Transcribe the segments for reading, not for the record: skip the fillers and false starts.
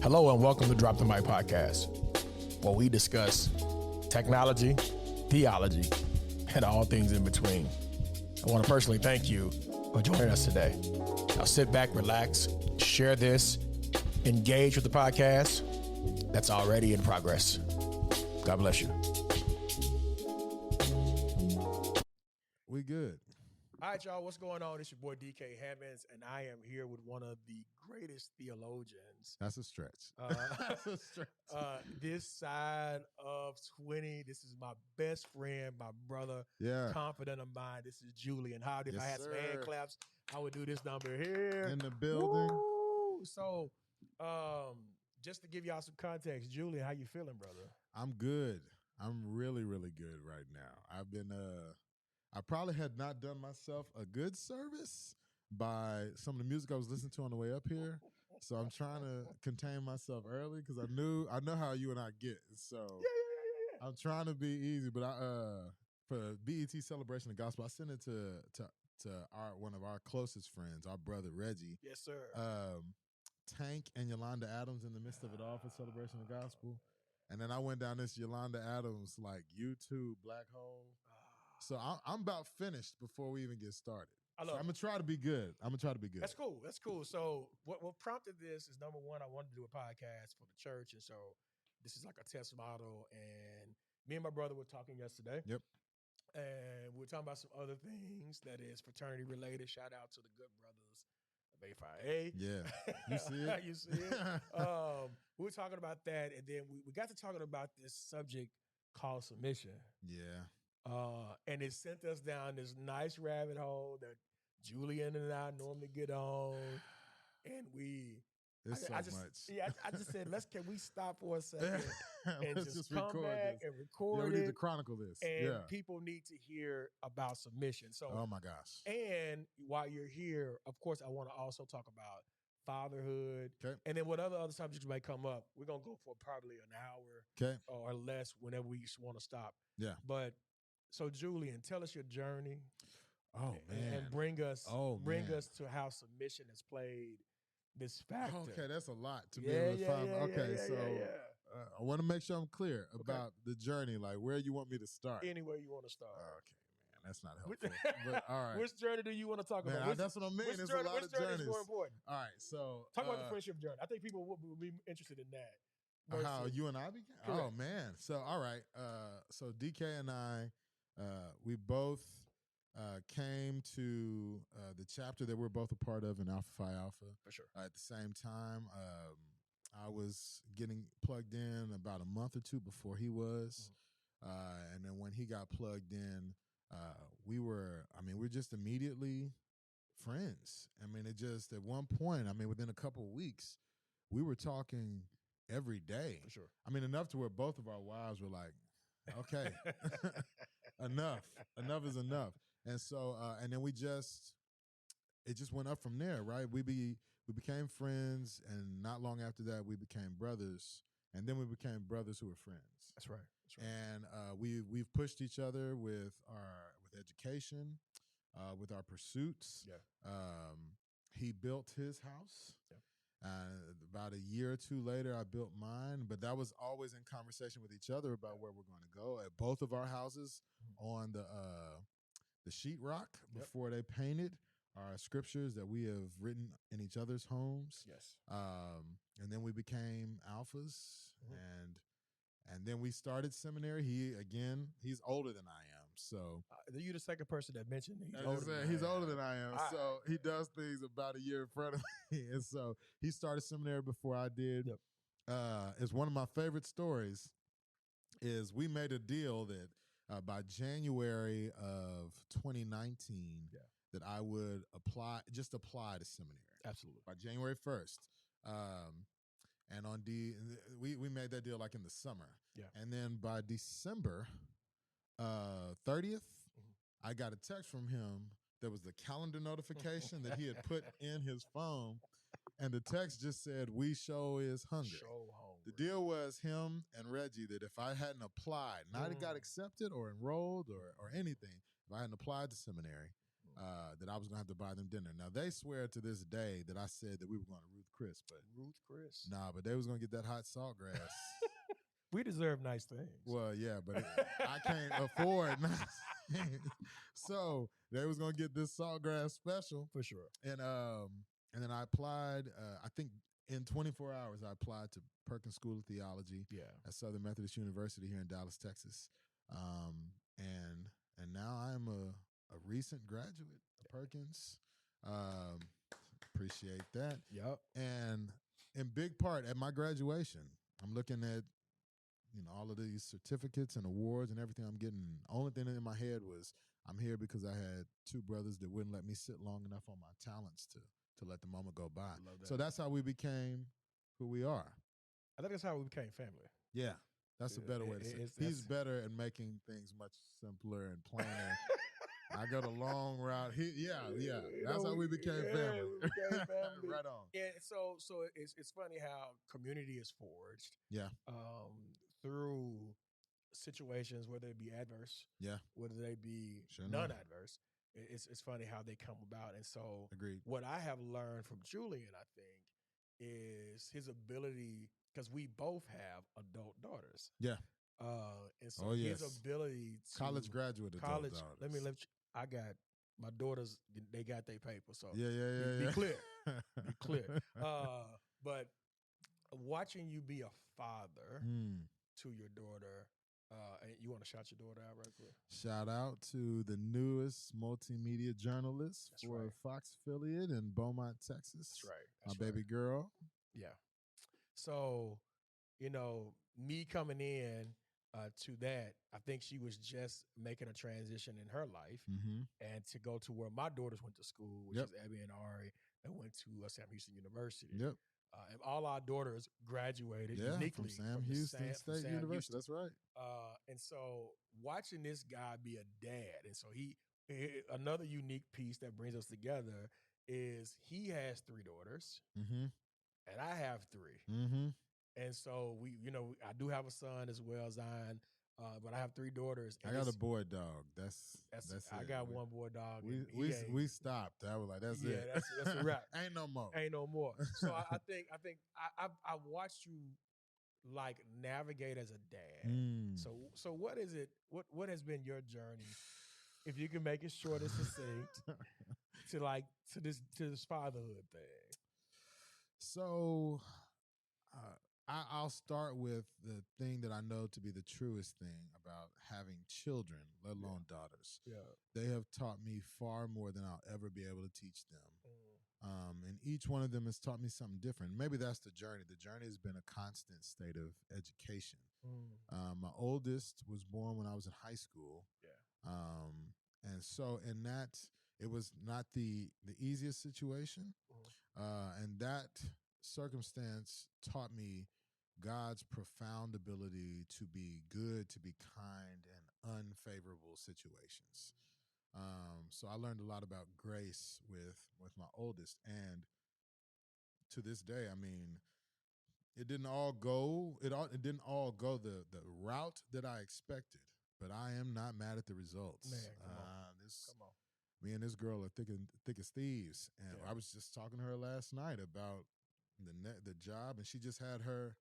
Hello and welcome to Drop the Mic Podcast, where we discuss technology, theology, and all things in between. I want to personally thank you for joining us today. Now sit back, relax, share this, engage with the podcast that's already in progress. God bless you. We good. All right, y'all, what's going on? It's your boy DK Hammonds, and I am here with one of the greatest theologians. That's a stretch. That's a stretch. This side of 20, this is my best friend, my brother, confidant of mine. This is Julian. Howdy. If I had some hand claps, I would do this number here. In the building. Woo! So, just to give y'all some context, Julian, how you feeling, brother? I'm good. I'm really, really good right now. I've been I probably had not done myself a good service by some of the music I was listening to on the way up here. So I'm trying to contain myself early because I know how you and I get. So yeah. I'm trying to be easy, but for BET Celebration of Gospel, I sent it to one of our closest friends, our brother Reggie. Yes, sir. Tank and Yolanda Adams in the midst of it all for Celebration of Gospel. And then I went down this Yolanda Adams like YouTube black hole. So I'm about finished before we even get started. I'm going to try to be good. That's cool. So what prompted this is, number one, I wanted to do a podcast for the church. And so this is like a test model. And me and my brother were talking yesterday. Yep. And we were talking about some other things that is fraternity related. Shout out to the good brothers of A5A. Yeah. You see it? You see it? We were talking about that. And then we got to talking about this subject called submission. Yeah. And it sent us down this nice rabbit hole that Julian and I normally get on. And I just said, can we stop for a second and just come back and record it? We need to chronicle this. And people need to hear about submission. So, oh my gosh. And while you're here, of course, I want to also talk about fatherhood. Okay. And then what other subjects might come up. We're going to go for probably an hour or less whenever we want to stop. Yeah. But so, Julian, tell us your journey. Oh, man. And bring us to how submission has played this factor. Okay, that's a lot to be able to find. I want to make sure I'm clear about the journey, like where you want me to start. Anywhere you want to start. Okay, man, that's not helpful. But all right. Which journey do you want to talk about? That's what I mean. There's a lot of journeys. Which journey is more important? All right, so talk about the friendship journey. I think people will be interested in that. How you and I began? Correct. Oh, man. So, all right. So DK and I, we both came to the chapter that we're both a part of in Alpha Phi Alpha. For sure. At the same time, I was getting plugged in about a month or two before he was. Mm-hmm. And then when he got plugged in, we're just immediately friends. I mean, it just, at one point, within a couple of weeks, we were talking every day. For sure. Enough to where both of our wives were like, okay, enough is enough. And so, and then it just went up from there, right? We became friends, and not long after that, we became brothers, and then we became brothers who were friends. That's right. And we've pushed each other with education, with our pursuits. Yeah. He built his house. Yeah. About a year or two later, I built mine, but that was always in conversation with each other about where we're going to go. At both of our houses, on the sheetrock before they painted are scriptures that we have written in each other's homes. Yes. And then we became alphas, and then we started seminary. He's older than I am, so you're the second person that mentioned he's older than I am. So he does things about a year in front of me, and so he started seminary before I did. Yep. It's one of my favorite stories. Is we made a deal that by January of 2019 that I would apply to seminary. Absolutely. By January 1st. And on we made that deal like in the summer. Yeah. And then by December 30th, I got a text from him. There was the calendar notification that he had put in his phone. And the text just said, "We show is hungry." The deal was him and Reggie that if I hadn't applied, not got accepted or enrolled or anything, if I hadn't applied to seminary, that I was going to have to buy them dinner. Now, they swear to this day that I said that we were going to Ruth Chris, but Ruth Chris. nah, but they was going to get that hot salt grass. We deserve nice things. Well, yeah, but I can't afford nice things. So they was going to get this salt grass special. For sure. And then I applied, I think in 24 hours, I applied to Perkins School of Theology at Southern Methodist University here in Dallas, Texas. And now I am a recent graduate of Perkins. Appreciate that. Yep. And in big part at my graduation, I'm looking at all of these certificates and awards and everything I'm getting. Only thing in my head was I'm here because I had two brothers that wouldn't let me sit long enough on my talents to let the moment go by. So that's how we became who we are. I think that's how we became family. Yeah. That's a better way to say it. He's better at making things much simpler and plainer. I got a long route. That's how we became family. We became family. Right on. And so it's funny how community is forged. Yeah. Through situations, whether it be adverse, whether they be non-adverse. It's funny how they come about. And so agreed. What I have learned from Julian, I think, is his ability, because we both have adult daughters. Yeah. And so his ability to college graduate adult daughters. Let me I got my daughters, they got their paper. So be clear. Be clear. But watching you be a father to your daughter, and you want to shout your daughter out right quick? Shout out to the newest multimedia journalist for a Fox affiliate in Beaumont, Texas. That's right. My baby girl. Yeah. So, me coming in to that, I think she was just making a transition in her life, and to go to where my daughters went to school, which is Abby and Ari, and went to Sam Houston University. Yep. And all our daughters graduated uniquely from Sam Houston State University. That's right. And so watching this guy be a dad, and so another unique piece that brings us together is he has 3 daughters, and I have 3. And so I do have a son as well, Zion, but I have 3 daughters. I got a boy dog. That's I got one boy dog. We stopped. I was like, that's it. That's a wrap. Ain't no more. Ain't no more. So I think I watched you like navigate as a dad. So what is it? What has been your journey? If you can make it short and succinct, to this fatherhood thing. So I'll start with the thing that I know to be the truest thing about having children, let alone daughters. Yeah. They have taught me far more than I'll ever be able to teach them. And each one of them has taught me something different. Maybe that's the journey. The journey has been a constant state of education. My oldest was born when I was in high school. Yeah. And so in that, it was not the easiest situation. And that circumstance taught me God's profound ability to be good, to be kind in unfavorable situations. So I learned a lot about grace with my oldest, and to this day, I mean, it didn't all go the route that I expected, but I am not mad at the results. Man, come on. Me and this girl are thick as thieves, and I was just talking to her last night about the job, and she just had her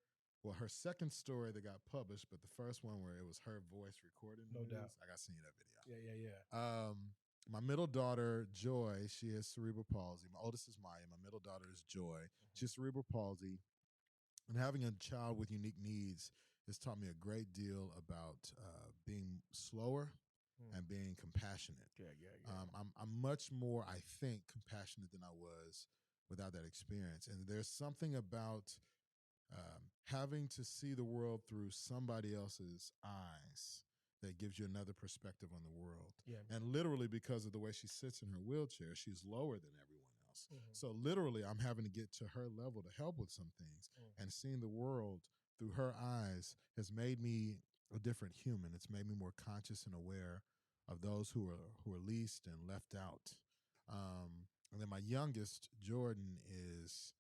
second story that got published, but the first one where it was her voice recording. No doubt. I got seen that video. Yeah. My middle daughter, Joy, she has cerebral palsy. My oldest is Maya. My middle daughter is Joy. She has cerebral palsy. And having a child with unique needs has taught me a great deal about being slower and being compassionate. I'm much more, I think, compassionate than I was without that experience. And there's something about having to see the world through somebody else's eyes that gives you another perspective on the world. Yeah. And literally, because of the way she sits in her wheelchair, she's lower than everyone else. So literally, I'm having to get to her level to help with some things. And seeing the world through her eyes has made me a different human. It's made me more conscious and aware of those who are least and left out. And then my youngest, Jordan, is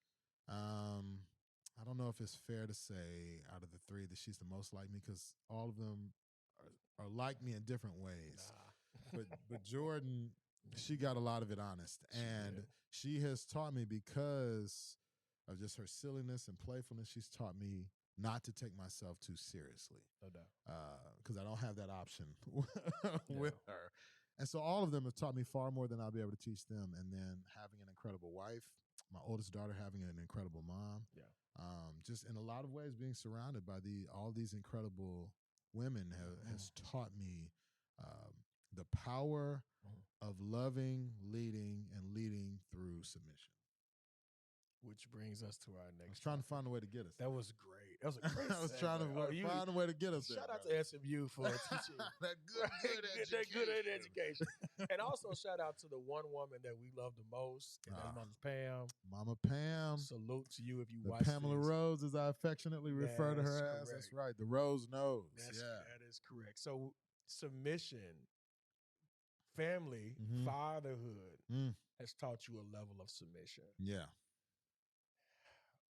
I don't know if it's fair to say out of the 3 that she's the most like me, because all of them are like me in different ways. But Jordan she got a lot of it honest. And she has taught me, because of just her silliness and playfulness, she's taught me not to take myself too seriously. No doubt. Because I don't have that option with her. And so all of them have taught me far more than I'll be able to teach them. And then having an incredible wife, my oldest daughter having an incredible mom. Yeah. Just in a lot of ways being surrounded by all these incredible women has taught me the power of loving, leading, and leading through submission. Which brings us to our next. I was trying to find a way to get us. That was great. That was a great. I was trying to find a way to get us there. Shout out to SMU for teaching that good education. And also shout out to the one woman that we love the most, and that's Mama Pam. Mama Pam. Salute to you if you watch Pamela Rose, as I affectionately refer to her as. That's right. The Rose Nose. That is correct. So submission, family, fatherhood has taught you a level of submission. Yeah.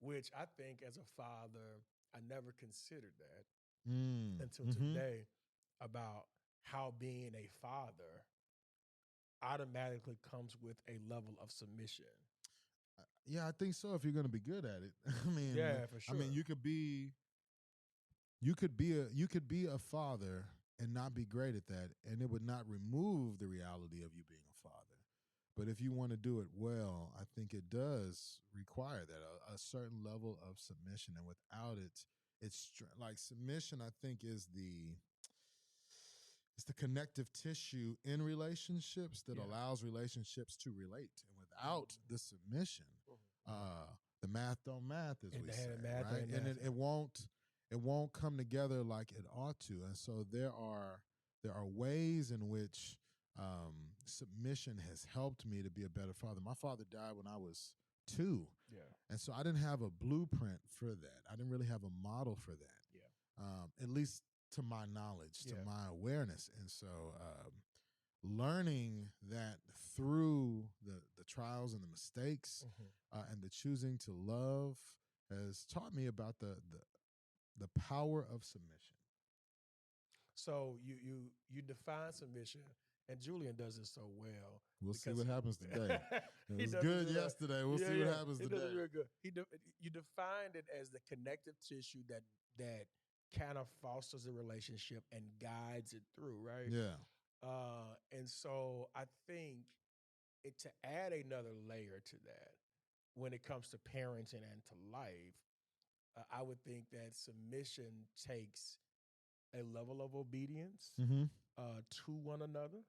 Which I think as a father, I never considered that until today, about how being a father automatically comes with a level of submission. Yeah, I think so, if you're going to be good at it. I mean, yeah, for sure. I mean, you could be a father and not be great at that, and it would not remove the reality of you being a father. But if you want to do it well, I think it does require that a certain level of submission, and without it, it's like submission. I think is the connective tissue in relationships that allows relationships to relate. And without the submission, the math don't math, as we say, right? And it won't come together like it ought to. And so there are ways in which submission has helped me to be a better father. My father died when I was 2. Yeah. And so I didn't have a blueprint for that. I didn't really have a model for that. Yeah. At least to my knowledge, to my awareness. And so learning that through the trials and the mistakes and the choosing to love has taught me about the power of submission. So you define submission, and Julian does it so well. We'll see what happens today. It was good yesterday. We'll see what happens today. He does it real good. You defined it as the connective tissue that kind of fosters a relationship and guides it through, right? Yeah. And so I think to add another layer to that, when it comes to parenting and to life, I would think that submission takes a level of obedience to one another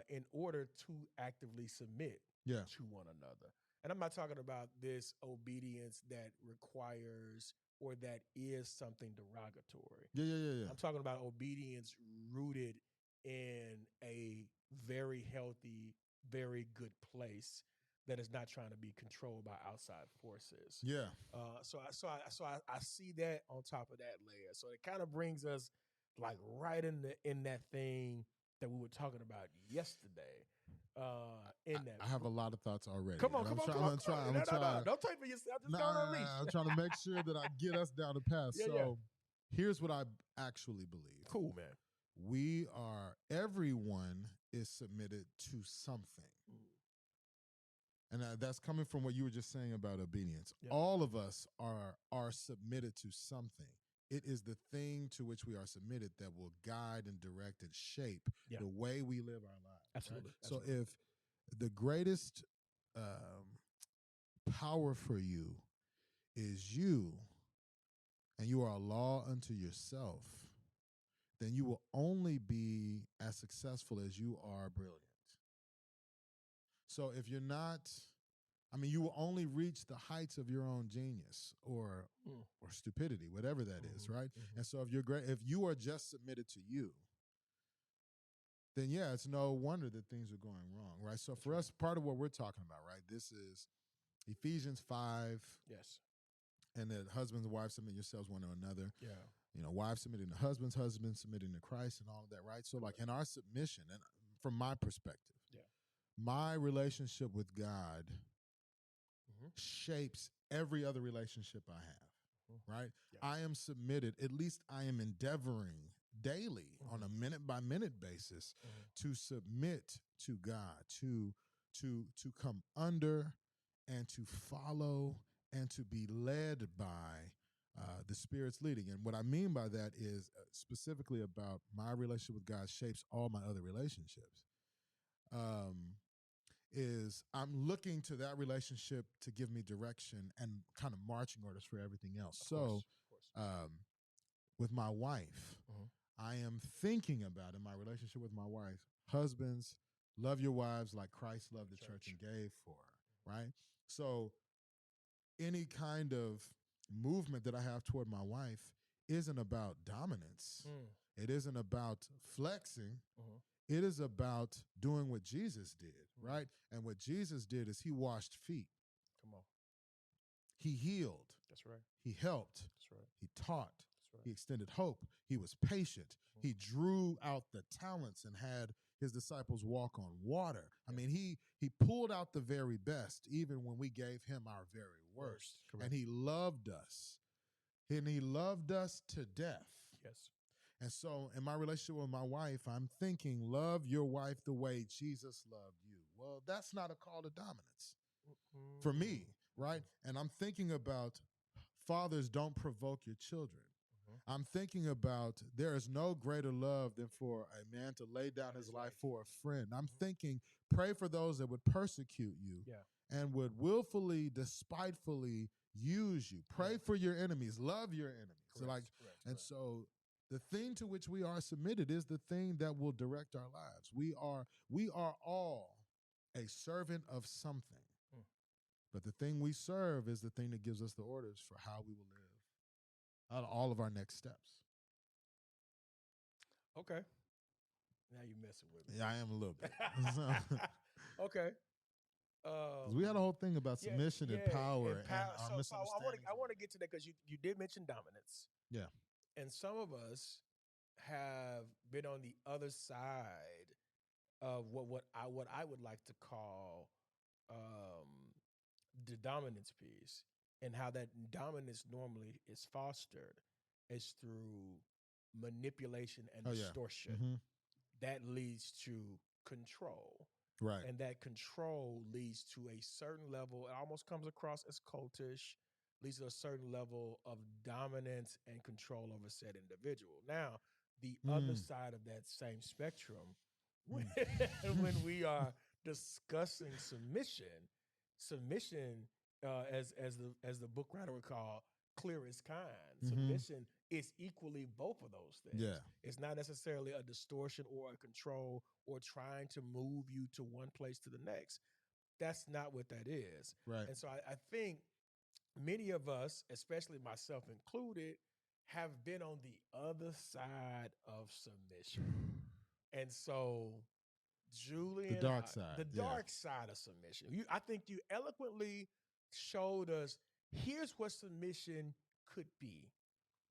in order to actively submit to one another. And I'm not talking about this obedience that requires or that is something derogatory. Yeah. I'm talking about obedience rooted in a very healthy, very good place that is not trying to be controlled by outside forces. Yeah. So I see that on top of that layer. So it kind of brings us like right in that thing that we were talking about yesterday. I have a lot of thoughts already. Come on. I'm gonna try. Don't take for yourself. Just go on leash. I'm trying to make sure that I get us down the path. Here's what I actually believe. Cool, man. Everyone is submitted to something. And that's coming from what you were just saying about obedience. Yeah. All of us are submitted to something. It is the thing to which we are submitted that will guide and direct and shape the way we live our lives. Absolutely. Right? So if the greatest power for you is you, and you are a law unto yourself, then you will only be as successful as you are brilliant. So if you're not, you will only reach the heights of your own genius or stupidity, whatever that is, right? And so if you are just submitted to you, then it's no wonder that things are going wrong, right? So for us, part of what we're talking about, right, this is Ephesians 5. Yes. And that husbands and wives submit yourselves one to another. Yeah. Wives submitting to husbands submitting to Christ and all of that, right? So like in our submission, and from my perspective, my relationship with God shapes every other relationship I have, right? Yeah. I am submitted, at least I am endeavoring daily on a minute by minute basis to submit to God, to come under and to follow and to be led by the Spirit's leading. And what I mean by that is specifically about my relationship with God shapes all my other relationships. Is I'm looking to that relationship to give me direction and kind of marching orders for everything else. Of course. With my wife, I am thinking about in my relationship with my wife, husbands, love your wives like Christ loved the church and gave for her, right? So any kind of movement that I have toward my wife isn't about dominance. It isn't about flexing. It is about doing what Jesus did, right? And what Jesus did is he washed feet. Come on. He healed. That's right. He helped. That's right. He taught. That's right. He extended hope. He was patient. He drew out the talents and had his disciples walk on water. I mean, he pulled out the very best, even when we gave him our very worst. Correct. And he loved us. And he loved us to death. Yes. And so in my relationship with my wife, I'm thinking, love your wife the way Jesus loved you. Well, that's not a call to dominance for me, right? And I'm thinking about fathers, don't provoke your children. I'm thinking about there is no greater love than for a man to lay down his life for a friend. I'm thinking, pray for those that would persecute you and would willfully, despitefully use you. Pray for your enemies. Love your enemies. So the thing to which we are submitted is the thing that will direct our lives. We are all a servant of something. But the thing we serve is the thing that gives us the orders for how we will live out of all of our next steps. Okay. Now you're messing with me. Yeah, I am a little bit. Okay. We had a whole thing about submission and power and our so I want to get to that because you did mention dominance. Yeah. And some of us have been on the other side of what I would like to call the dominance piece, and how that dominance normally is fostered is through manipulation and distortion. That leads to control. Right. And that control leads to a certain level, it almost comes across as cultish, leads to a certain level of dominance and control over said individual. Now, the other side of that same spectrum, when we are discussing submission, as the book writer would call, clear as kind. Submission is equally both of those things. Yeah. It's not necessarily a distortion or a control or trying to move you to one place to the next. That's not what that is. Right. And so I think many of us, especially myself included, have been on the other side of submission. And so Julian, the dark side. The dark side of submission. I think you eloquently showed us, here's what submission could be.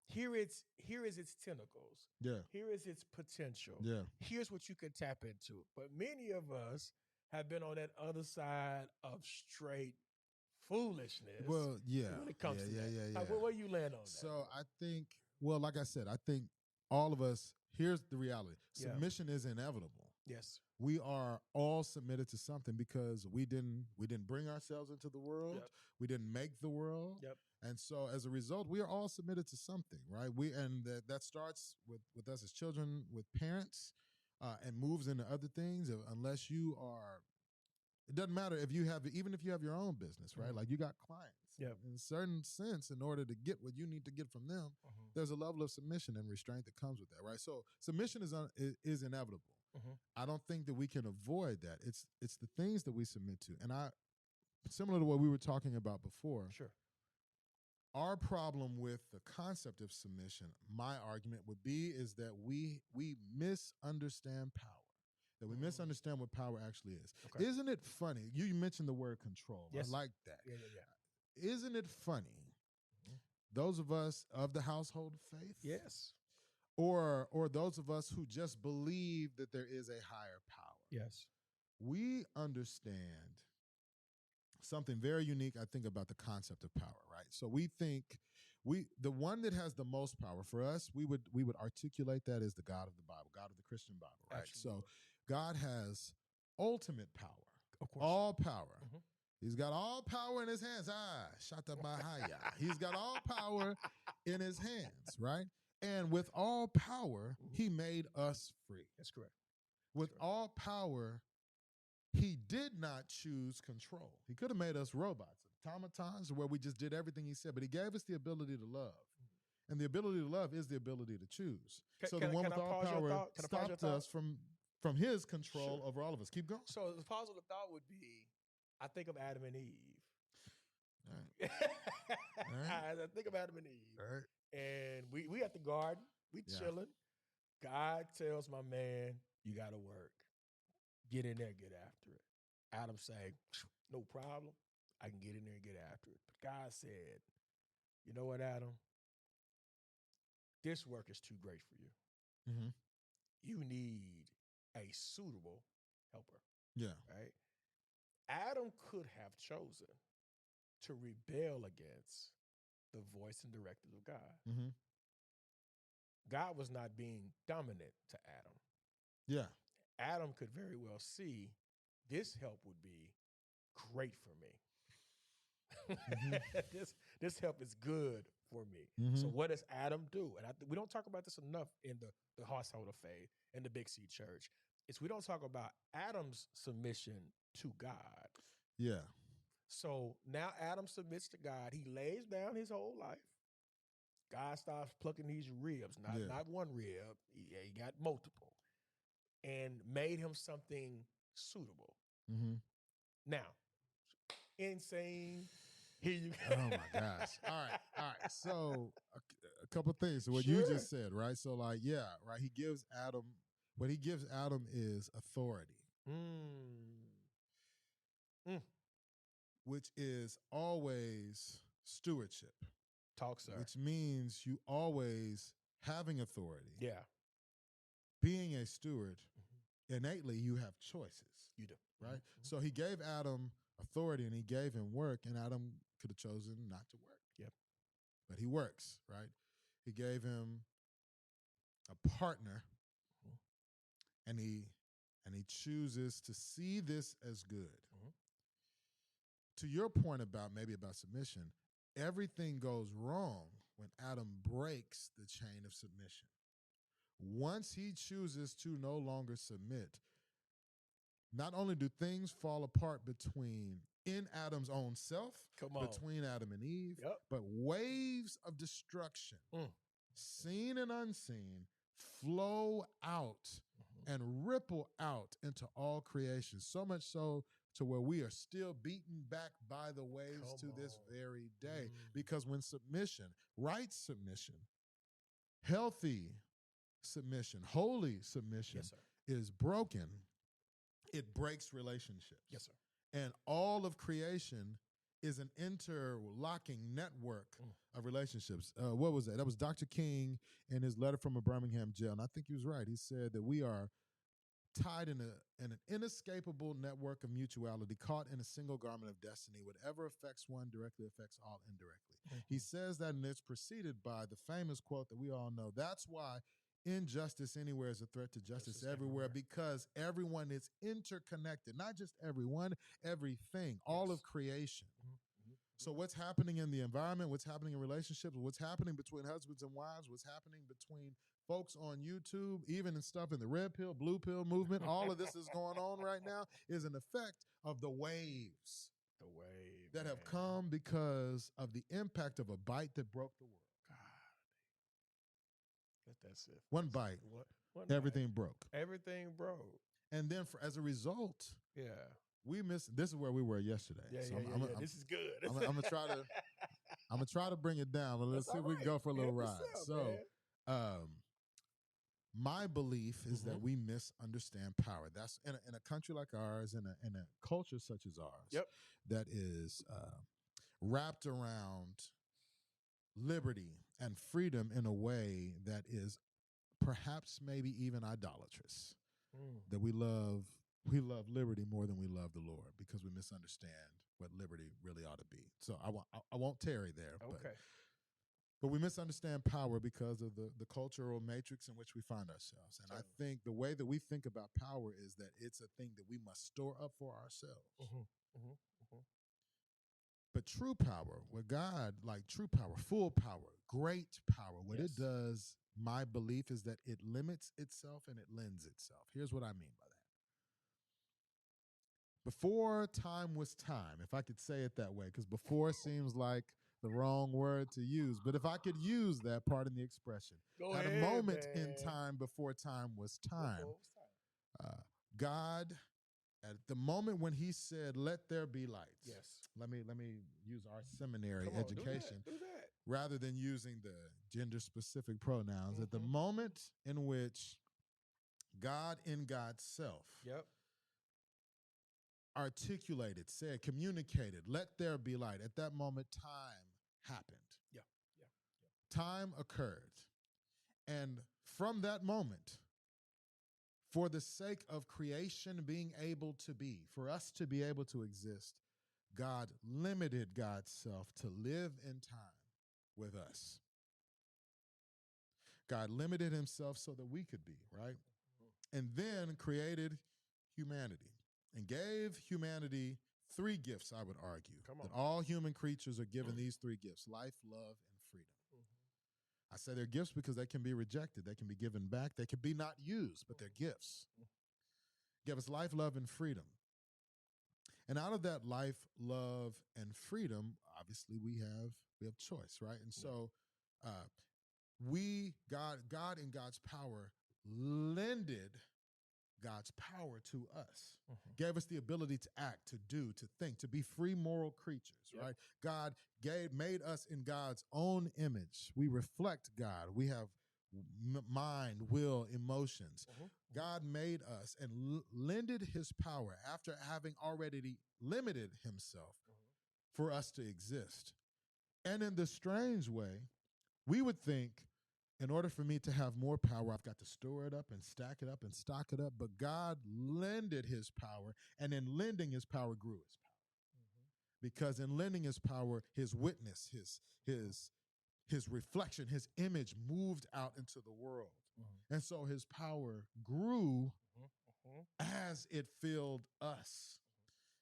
Here is its tentacles. Yeah. Here is its potential. Yeah. Here's what you could tap into. But many of us have been on that other side of straight foolishness. Well, yeah. When it comes to that. Yeah. Where you land on that? So I think, well, like I said, I think all of us, here's the reality. Submission is inevitable. Yes. We are all submitted to something because we didn't bring ourselves into the world. Yep. We didn't make the world. Yep. And so as a result, we are all submitted to something, right? That starts with us as children, with parents, and moves into other things. Unless you are, it doesn't matter even if you have your own business, right? Like you got clients. Yep. In a certain sense, in order to get what you need to get from them, there's a level of submission and restraint that comes with that, right? So submission is inevitable. I don't think that we can avoid that. It's the things that we submit to. And similar to what we were talking about before. Sure. Our problem with the concept of submission, my argument would be, is that we misunderstand power. That we misunderstand what power actually is. Okay. Isn't it funny? You mentioned the word control. Yes. I like that. Yeah. Isn't it funny? Those of us of the household of faith? Yes. Or those of us who just believe that there is a higher power. Yes. We understand something very unique, I think, about the concept of power, right? So we think the one that has the most power for us, we would articulate that as the God of the Bible, God of the Christian Bible, right? Absolutely. So God has ultimate power, Of course. all power. Mhm. He's got all power in his hands. Shata Bahaya. He's got all power in his hands, right? And with all power, he made us free. That's correct. With all power, he did not choose control. He could have made us robots, automatons, where we just did everything he said, but he gave us the ability to love. And the ability to love is the ability to choose. So the one with all power stopped us from his control over all of us. Keep going. So the positive thought would be, I think of Adam and Eve. All right. I think of Adam and Eve. All right. And we at the garden, we chilling. God tells my man, you got to work. Get in there, get after it. Adam say, no problem. I can get in there and get after it. But God said, you know what, Adam? This work is too great for you. Mm-hmm. You need a suitable helper. Yeah. Right? Adam could have chosen to rebel against the voice and directive of God. Mm-hmm. God was not being dominant to Adam. Yeah. Adam could very well see this help would be great for me. Mm-hmm. This help is good for me. Mm-hmm. So what does Adam do? And we don't talk about this enough in the household of faith and the Big C Church. We don't talk about Adam's submission to God. Yeah. So now Adam submits to God. He lays down his whole life. God starts plucking these ribs, not one rib. He got multiple. And made him something suitable. Mm-hmm. Now, insane. Here you go. Oh my gosh! All right. So a couple things. What you just said, right? So right. He gives Adam. What he gives Adam is authority, which is always stewardship. Talk, sir. Which means you always having authority. Yeah. Being a steward. Innately, you have choices. You do. Right? Mm-hmm. So he gave Adam authority and he gave him work, and Adam could have chosen not to work. Yep. But he works, right? He gave him a partner, and he chooses to see this as good. Mm-hmm. To your point about submission, everything goes wrong when Adam breaks the chain of submission. Once he chooses to no longer submit, not only do things fall apart in Adam's own self, between Adam and Eve, but waves of destruction, seen and unseen, flow out and ripple out into all creation. So much so to where we are still beaten back by the waves to this very day. Because when submission, right submission, healthy submission, holy submission is broken, it breaks relationships. Yes, sir. And all of creation is an interlocking network of relationships. What was that? That was Dr. King in his letter from a Birmingham jail. And I think he was right. He said that we are tied in an inescapable network of mutuality, caught in a single garment of destiny. Whatever affects one directly affects all indirectly. Mm-hmm. He says that, and it's preceded by the famous quote that we all know. That's why injustice anywhere is a threat to justice everywhere, because everyone is interconnected. Not just everyone, everything, all of creation. Mm-hmm. So what's happening in the environment, what's happening in relationships, what's happening between husbands and wives, what's happening between folks on YouTube, even in stuff in the red pill, blue pill movement, all of this is going on right now is an effect of the waves. The wave that have come because of the impact of a bite that broke the world. That's it. One bite, everything broke. Everything broke. And then as a result, we missed. This is where we were yesterday. This is good. I'm gonna try to bring it down, but let's see if we can go for a little ride. My belief is that we misunderstand power. That's in a country like ours, in a culture such as ours, that is wrapped around liberty and freedom in a way that is perhaps maybe even idolatrous. That we love liberty more than we love the Lord because we misunderstand what liberty really ought to be. So I won't tarry there. Okay. But we misunderstand power because of the cultural matrix in which we find ourselves. And I think the way that we think about power is that it's a thing that we must store up for ourselves. But true power, with God, like true power, full power, great power, what it does, my belief is that it limits itself and it lends itself. Here's what I mean by that. Before time was time, if I could say it that way, because before seems like the wrong word to use, but if I could use that, pardon the expression. At a moment in time before time was time, God, at the moment when he said, let there be light. Yes. Let me use our seminary education do that. rather than using the gender specific pronouns. At the moment in which God in God's self articulated, said, communicated, let there be light. At that moment, time happened. Time occurred. And from that moment, for the sake of creation being able to be, for us to be able to exist, God limited God's self to live in time with us. God limited himself so that we could be, right? And then created humanity and gave humanity three gifts, I would argue. That all human creatures are given these three gifts: life, love, and freedom. I say they're gifts because they can be rejected. They can be given back. They can be not used, but they're gifts. Give us life, love, and freedom. And out of that life, love, and freedom, obviously we have choice, right? And so God in God's power lended God's power to us, gave us the ability to act, to do, to think, to be free moral creatures, right? God made us in God's own image. We reflect God. We have mind, will, emotions. God made us and lended his power after having already limited himself for us to exist. And in the strange way, we would think, in order for me to have more power, I've got to store it up and stack it up and stock it up. But God lended his power, and in lending his power grew his power. Because in lending his power, his witness, his reflection, his image moved out into the world. And so his power grew as it filled us.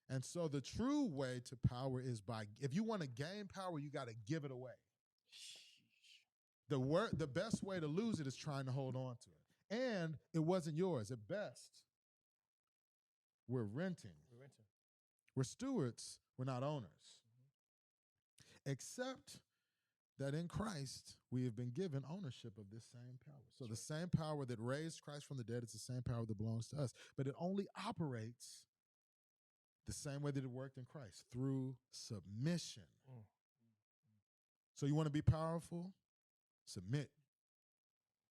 And so the true way to power is if you want to gain power, you got to give it away. The best way to lose it is trying to hold on to it. And it wasn't yours. At best, we're renting. We're stewards. We're not owners. Except that in Christ, we have been given ownership of this same power. So the same power that raised Christ from the dead is the same power that belongs to us. But it only operates the same way that it worked in Christ, through submission. So you want to be powerful? Submit.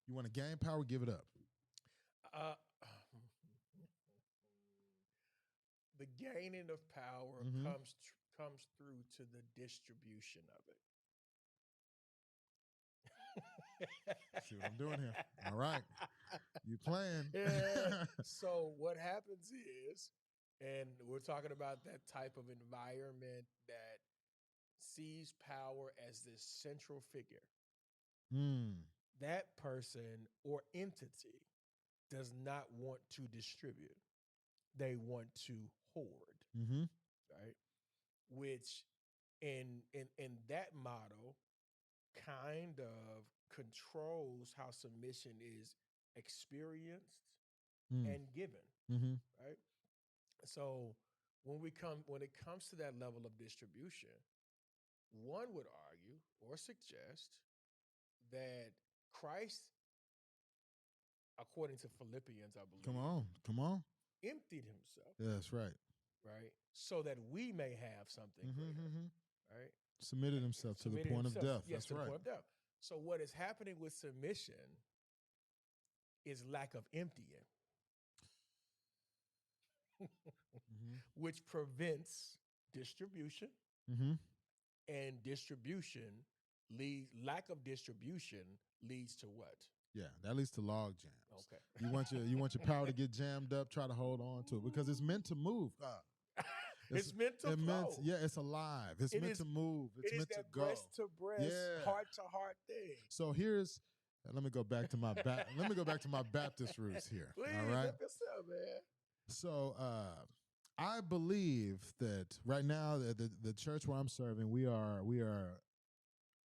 You want to gain power? Give it up. The gaining of power comes through to the distribution of it. See what I'm doing here? All right. You playing. So what happens is, and we're talking about that type of environment that sees power as this central figure. That person or entity does not want to distribute. They want to hoard, right? Which in that model kind of controls how submission is experienced and given, right? So when it comes to that level of distribution, one would argue or suggest that Christ, according to Philippians, I believe. Come on. Emptied himself. Yeah, that's right. Right? So that we may have something greater. Right? Submitted himself to the point of death. Yes, that's right. The point of death. So what is happening with submission is lack of emptying, which prevents distribution. And lack of distribution leads to what? Yeah, that leads to log jams. Okay. You want your power to get jammed up, try to hold on to it because it's meant to move. It's meant to flow. It's alive. It's meant to move. It's meant to go. Breast to breast, heart to heart thing. So let me go back to my Baptist roots here. Please, all right, help yourself, man. So I believe that right now the church where I'm serving,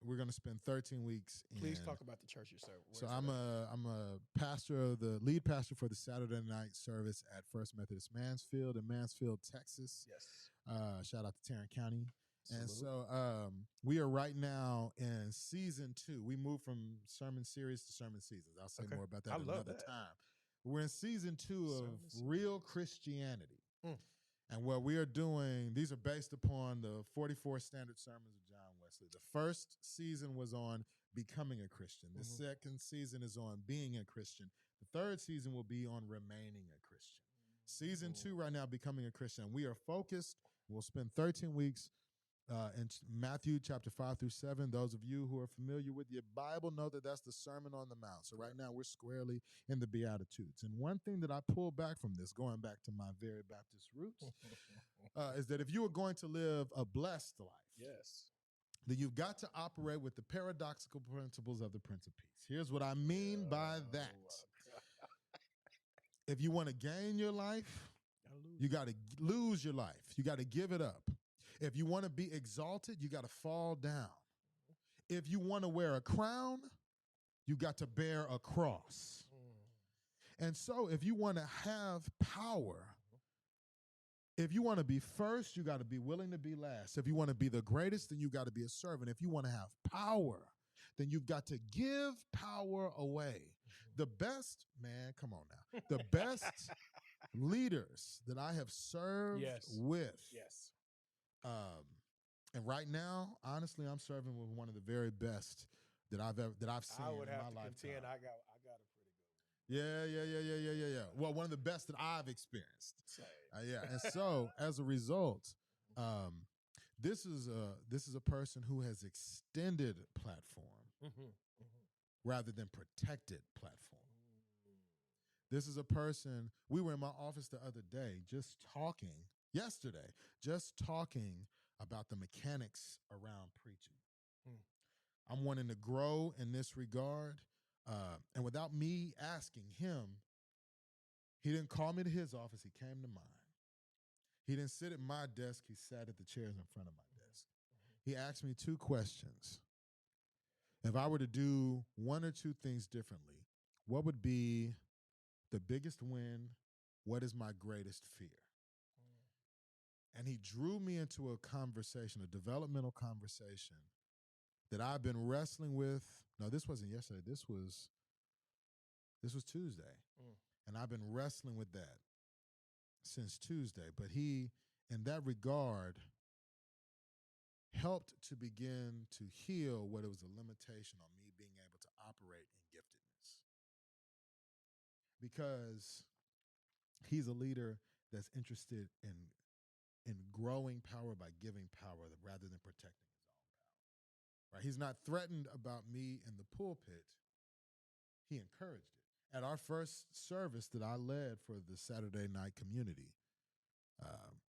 we're going to spend 13 weeks. Please talk about the church you serve. So I'm a pastor, the lead pastor for the Saturday night service at First Methodist Mansfield in Mansfield, Texas. Yes. Shout out to Tarrant County. Salute. And so we are right now in season 2. We moved from sermon series to sermon seasons. I'll say more about that another time. We're in season 2 of Real Christianity. And what we are doing, these are based upon the 44 standard sermons of John Wesley. The first season was on becoming a Christian. The second season is on being a Christian. The third season will be on remaining a Christian. Season 2 right now, becoming a Christian. We are focused. We'll spend 13 weeks in Matthew chapter 5 through 7. Those of you who are familiar with your Bible know that that's the Sermon on the Mount. So right now we're squarely in the Beatitudes. And one thing that I pull back from this, going back to my very Baptist roots, is that if you are going to live a blessed life, then you've got to operate with the paradoxical principles of the Prince of Peace. Here's what I mean by that. If you want to gain your life, you got to lose your life. You got to give it up. If you want to be exalted, you got to fall down. If you want to wear a crown, you got to bear a cross. And so if you want to have power, if you want to be first, you got to be willing to be last. If you want to be the greatest, then you got to be a servant. If you want to have power, then you've got to give power away. The best, man, come on now. The best leaders that I have served with. And right now, honestly, I'm serving with one of the very best that I've seen in my lifetime. I would have to contend. I got a pretty good one. Yeah. Well, one of the best that I've experienced. And so as a result, this is a person who has extended platform rather than protected platform. This is a person, we were in my office the other day yesterday, about the mechanics around preaching. I'm wanting to grow in this regard. And without me asking him, he didn't call me to his office. He came to mine. He didn't sit at my desk. He sat at the chairs in front of my desk. He asked me 2 questions. If I were to do 1 or 2 things differently, what would be the biggest win? What is my greatest fear? And he drew me into a conversation, a developmental conversation that I've been wrestling with. No, this wasn't yesterday. This was Tuesday. And I've been wrestling with that since Tuesday. But he, in that regard, helped to begin to heal what it was a limitation on me being able to operate in giftedness. Because he's a leader that's interested in growing power by giving power rather than protecting his own power. Right? He's not threatened about me in the pulpit. He encouraged it. At our first service that I led for the Saturday night community,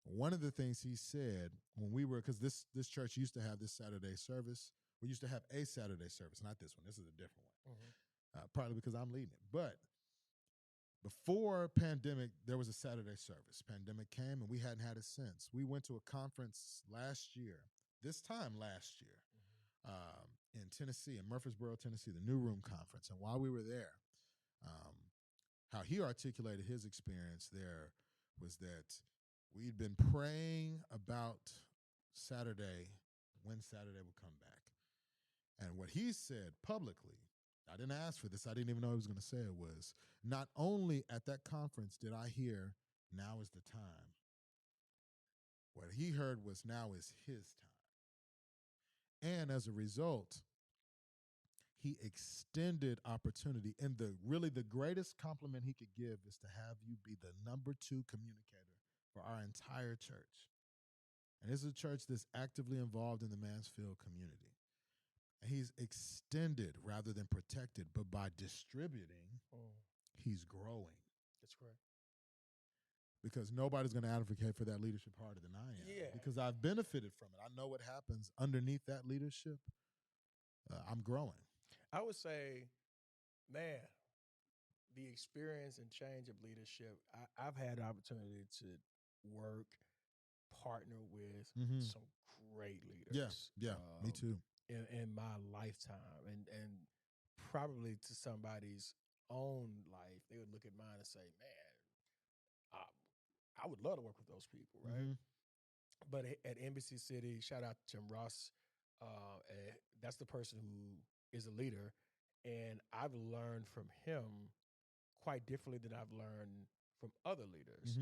one of the things he said when we were, because this church used to have this Saturday service. We used to have a Saturday service, not this one. This is a different one. Probably because I'm leading it. But before pandemic, there was a Saturday service. Pandemic came, and we hadn't had it since. We went to a conference this time last year, in Tennessee, in Murfreesboro, Tennessee, the New Room Conference. And while we were there, how he articulated his experience there was that we'd been praying about when Saturday would come back. And what he said publicly, I didn't ask for this, I didn't even know he was going to say it, was not only at that conference did I hear, now is the time. What he heard was, now is his time. And as a result, he extended opportunity. And the greatest compliment he could give is to have you be the number 2 communicator for our entire church. And this is a church that's actively involved in the Mansfield community. And he's extended rather than protected, but by distributing, he's growing. That's correct. because nobody's going to advocate for that leadership harder than I am. Yeah. Because I've benefited from it. I know what happens underneath that leadership. I'm growing. I would say, man, the experience and change of leadership. I've had the opportunity to work, partner with some great leaders. Yeah, me too. In my lifetime, and probably to somebody's own life, they would look at mine and say, "Man, I would love to work with those people, right?" But at Embassy City, shout out to Tim Ross. That's the person who is a leader, and I've learned from him quite differently than I've learned from other leaders.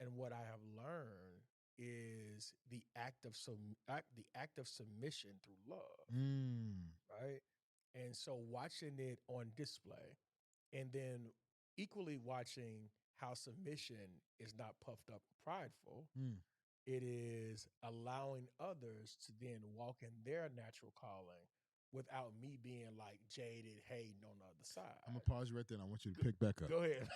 And what I have learned is the act of submission through love, right? And so watching it on display, and then equally watching how submission is not puffed up and prideful. It is allowing others to then walk in their natural calling without me being like jaded, hating on the other side. I'm going to pause you right there and I want you to pick back up. Go ahead.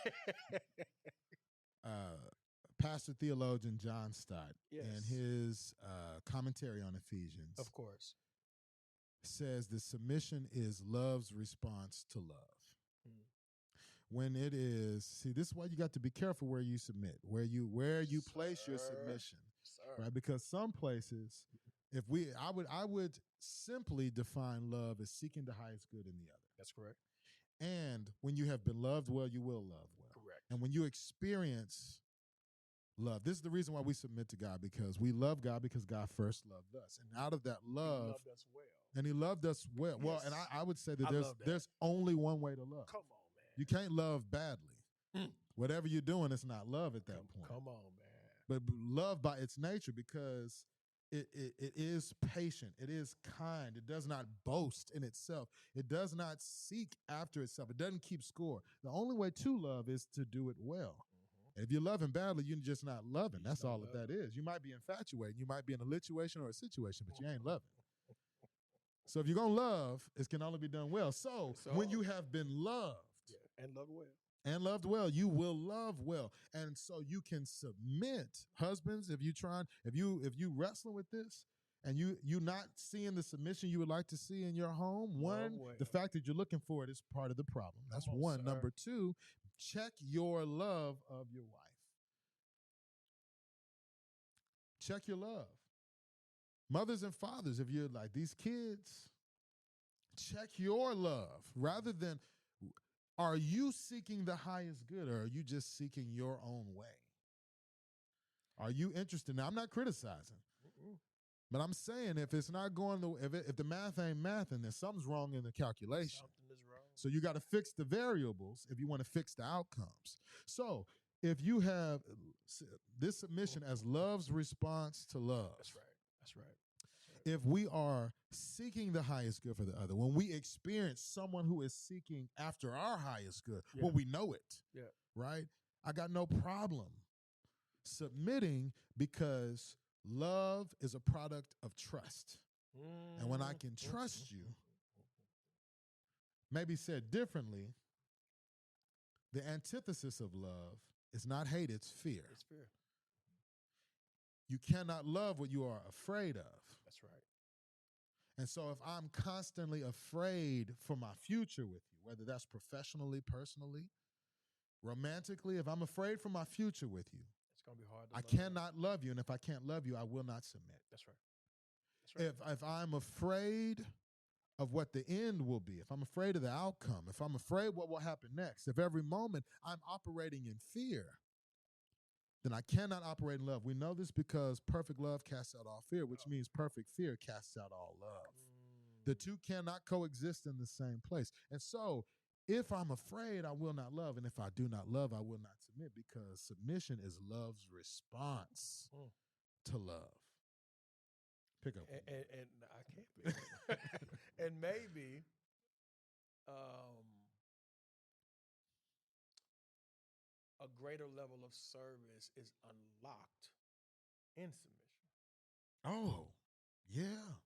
Pastor theologian John Stott, in his commentary on Ephesians, of course, says that submission is love's response to love. When it is, see, this is why you got to be careful where you submit, where you place your submission, right? Because some places, I would simply define love as seeking the highest good in the other. That's correct. And when you have been loved well, you will love well. Correct. And when you experience love, this is the reason why we submit to God, because we love God because God first loved us. And out of that love, He loved us well. And he loved us well. Yes. Well, and I would say that there's only one way to love. Come on, man. You can't love badly. Whatever you're doing, it's not love at that point. Come on, man. But love by its nature, because it is patient. It is kind. It does not boast in itself. It does not seek after itself. It doesn't keep score. The only way to love is to do it well. If you're loving badly, you're just not loving. That's all that is. You might be infatuated. You might be in a lituation or a situation, but you ain't loving. So if you're going to love, it can only be done well. So when you have been loved and loved well, you will love well. And so you can submit. Husbands, if you wrestling with this and you not seeing the submission you would like to see in your home, the fact that you're looking for it is part of the problem. That's one. Sir. Number two, check your love of your wife. Check your love. Mothers and fathers, if you're like these kids, check your love. Rather than, are you seeking the highest good, or are you just seeking your own way? Are you interested? Now, I'm not criticizing, but I'm saying if it's not going if the math ain't mathing, then something's wrong in the calculation. Something is wrong. So you got to fix the variables if you want to fix the outcomes. So if you have this submission as love's response to love. That's right. If we are seeking the highest good for the other, when we experience someone who is seeking after our highest good, well, we know it, right? I got no problem submitting, because love is a product of trust. And when I can trust you, maybe said differently, the antithesis of love is not hate, it's fear. It's fear. You cannot love what you are afraid of. That's right. And so if I'm constantly afraid for my future with you, whether that's professionally, personally, romantically, if I'm afraid for my future with you, it's going to be hard to I cannot love you. And if I can't love you, I will not submit. That's right. If I'm afraid of what the end will be, if I'm afraid of the outcome, if I'm afraid what will happen next, if every moment I'm operating in fear, then I cannot operate in love. We know this because perfect love casts out all fear, which means perfect fear casts out all love. The two cannot coexist in the same place. And so if I'm afraid, I will not love. And if I do not love, I will not submit, because submission is love's response to love. Pick up. And I can't pick up. And maybe a greater level of service is unlocked in submission. Oh, yeah.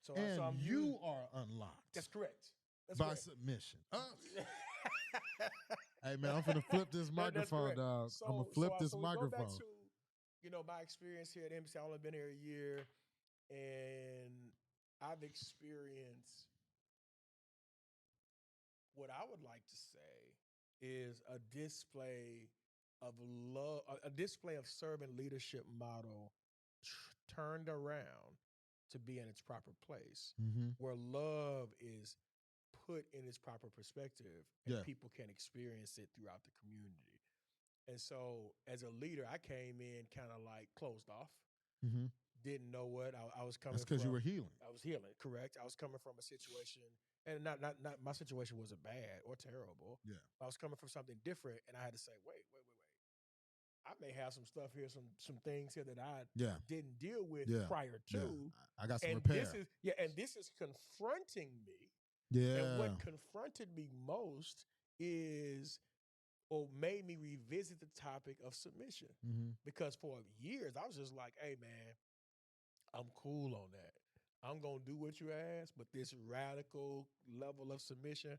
So you are unlocked. That's correct. By submission. Hey man, I'm finna flip this microphone, dog. I'm gonna flip this we go back microphone. to, my experience here at MC. I've only been here a year, and I've experienced what I would like to say is a display of love, a display of servant leadership model turned around to be in its proper place, where love is put in its proper perspective and people can experience it throughout the community. And so as a leader, I came in kind of like closed off, didn't know what I was coming from. That's because you were healing. I was healing, correct. I was coming from a situation, and not my situation wasn't bad or terrible. Yeah. I was coming from something different, and I had to say, wait. I may have some stuff here, some things here that I didn't deal with prior to. I got some repair. This is confronting me. Yeah. And what confronted me most is, or made me revisit the topic of submission. Because for years, I was just like, hey, man, I'm cool on that. I'm going to do what you ask, but this radical level of submission,